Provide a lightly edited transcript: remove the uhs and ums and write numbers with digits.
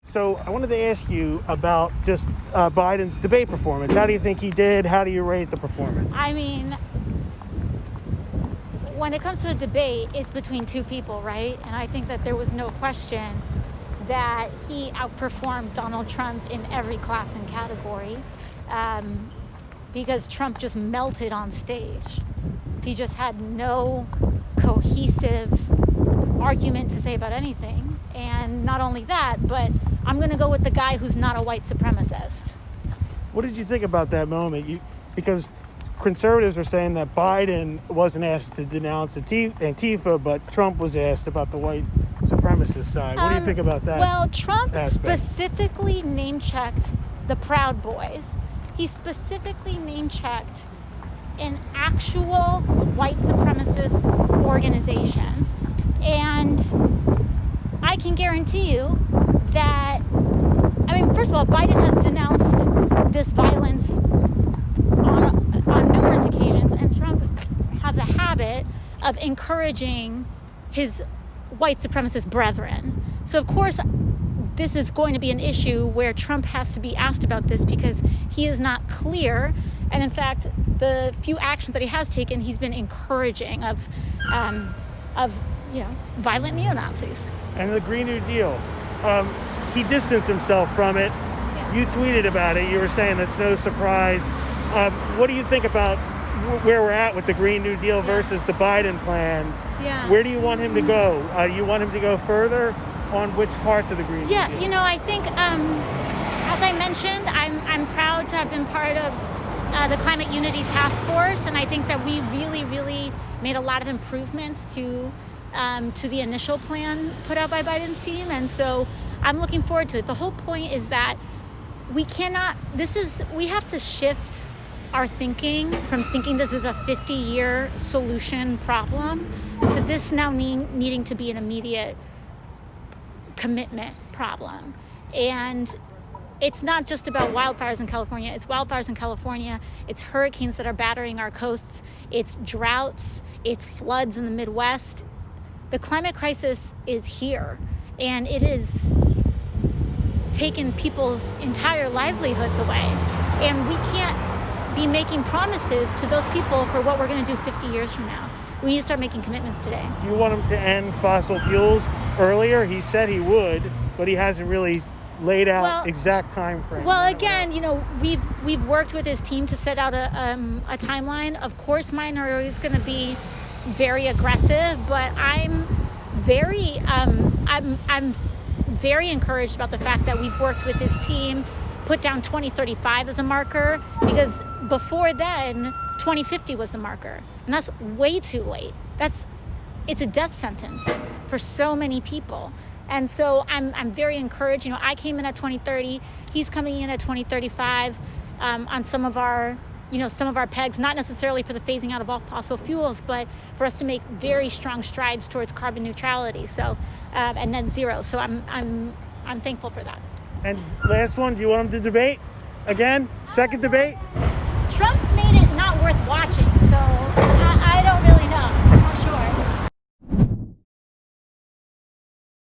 So I wanted to ask you about just Biden's debate performance. How do you think he did? How do you rate the performance? I mean, when it comes to a debate, it's between two people, right? And I think that there was no question that he outperformed Donald Trump in every class and category, because Trump just melted on stage. He just had no cohesive argument to say about anything. And not only that, but I'm going to go with the guy who's not a white supremacist. What did you think about that moment? Because conservatives are saying that Biden wasn't asked to denounce Antifa, but Trump was asked about the white supremacist side. What do you think about that? Well, Trump aspect? specifically name-checked the Proud Boys. He specifically name-checked an actual white supremacist organization. And I can guarantee you that, first of all, Biden has denounced this violence on numerous occasions, and Trump has a habit of encouraging his white supremacist brethren. So, of course, this is going to be an issue where Trump has to be asked about this because he is not clear. And in fact, the few actions that he has taken, he's been encouraging of violent neo-Nazis. And the Green New Deal, he distanced himself from it. Yeah. You tweeted about it. You were saying that's no surprise. What do you think about where we're at with the Green New Deal versus the Biden plan? Yeah. Where do you want him to go? You want him to go further on which parts of the Green New Deal? Yeah, I think, as I mentioned, I'm proud to have been part of the Climate Unity Task Force, and I think that we really, really made a lot of improvements to the initial plan put out by Biden's team, and so I'm looking forward to it. The whole point is that we have to shift our thinking from thinking this is a 50-year solution problem to this now needing to be an immediate commitment problem. And it's not just about wildfires in California. It's wildfires in California. It's hurricanes that are battering our coasts. It's droughts. It's floods in the Midwest. The climate crisis is here, and it is taken people's entire livelihoods away. And we can't be making promises to those people for what we're going to do 50 years from now. We need to start making commitments today. Do you want him to end fossil fuels earlier? He said he would, but he hasn't really laid out exact time frame. Well, again, we've worked with his team to set out a timeline. Of course, mine are always going to be very aggressive, but I'm very encouraged about the fact that we've worked with his team, put down 2035 as a marker, because before then 2050 was the marker, and that's way too late. It's a death sentence for so many people. And so I'm very encouraged. I came in at 2030. He's coming in at 2035 on some of our pegs, not necessarily for the phasing out of all fossil fuels, but for us to make very strong strides towards carbon neutrality. So and net zero. So I'm thankful for that. And last one, do you want him to debate again? Second debate?